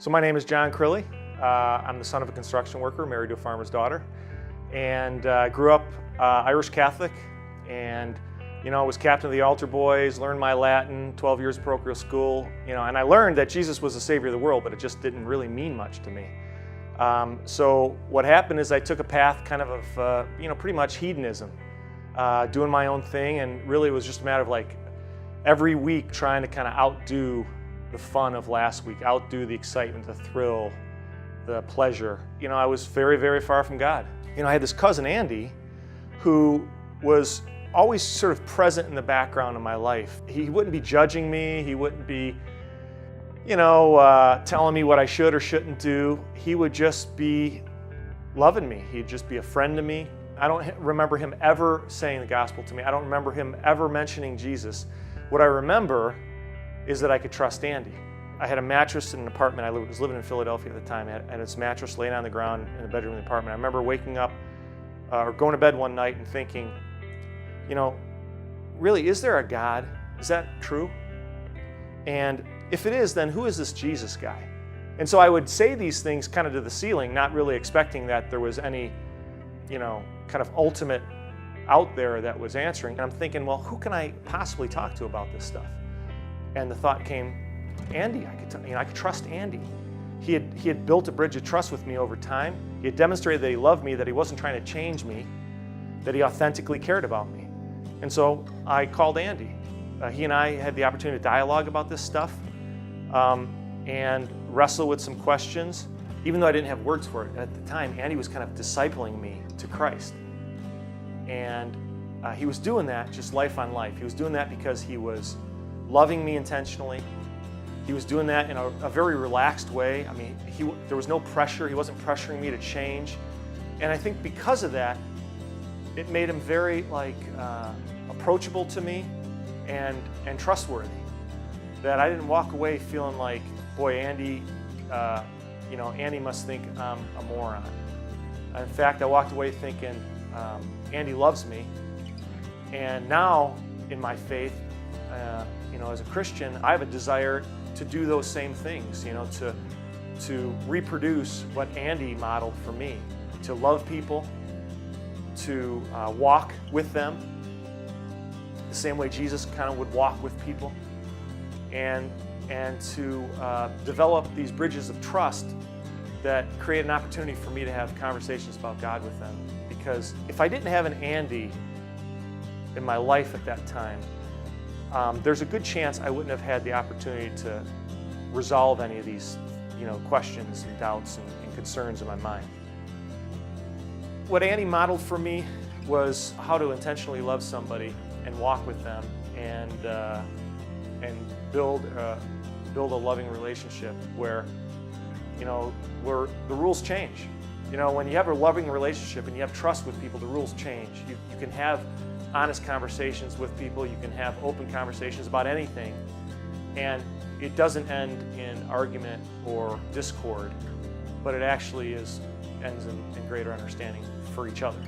So my name is John Crilly. I'm the son of a construction worker, married to a farmer's daughter, and grew up Irish Catholic, and was captain of the altar boys, learned my Latin, 12 years of parochial school, and I learned that Jesus was the Savior of the world, but it just didn't really mean much to me. So what happened is I took a path kind of pretty much hedonism, doing my own thing, and really it was just a matter of like every week trying to kind of outdo the fun of last week, outdo the excitement, the thrill, the pleasure. I was very, very far from God. I had this cousin, Andy, who was always sort of present in the background of my life. He wouldn't be judging me. He wouldn't be, telling me what I should or shouldn't do. He would just be loving me. He'd just be a friend to me. I don't remember him ever saying the gospel to me. I don't remember him ever mentioning Jesus. What I remember is that I could trust Andy. I had a mattress in an apartment. I was living in Philadelphia at the time, and this mattress laying on the ground in the bedroom of the apartment. I remember waking up or going to bed one night and thinking, really, is there a God? Is that true? And if it is, then who is this Jesus guy? And so I would say these things kind of to the ceiling, not really expecting that there was any, kind of ultimate out there that was answering. And I'm thinking, well, who can I possibly talk to about this stuff? And the thought came, Andy. I could trust Andy. He had built a bridge of trust with me over time. He had demonstrated that he loved me, that he wasn't trying to change me, that he authentically cared about me. And so I called Andy. He and I had the opportunity to dialogue about this stuff and wrestle with some questions, even though I didn't have words for it. At the time, Andy was kind of discipling me to Christ. And he was doing that just life on life. He was doing that because he was loving me intentionally. He was doing that in a very relaxed way. I mean, there was no pressure. He wasn't pressuring me to change. And I think because of that, it made him very approachable to me and trustworthy. That I didn't walk away feeling like, boy, Andy, Andy must think I'm a moron. In fact, I walked away thinking, Andy loves me. And now in my faith, as a Christian, I have a desire to do those same things, to reproduce what Andy modeled for me, to love people, to walk with them the same way Jesus kind of would walk with people, and to develop these bridges of trust that create an opportunity for me to have conversations about God with them. Because if I didn't have an Andy in my life at that time, there's a good chance I wouldn't have had the opportunity to resolve any of these, questions and doubts and concerns in my mind. What Andy modeled for me was how to intentionally love somebody and walk with them and build a loving relationship where the rules change. When you have a loving relationship and you have trust with people, the rules change. You can have honest conversations with people. You can have open conversations about anything, and it doesn't end in argument or discord, but it actually ends in greater understanding for each other.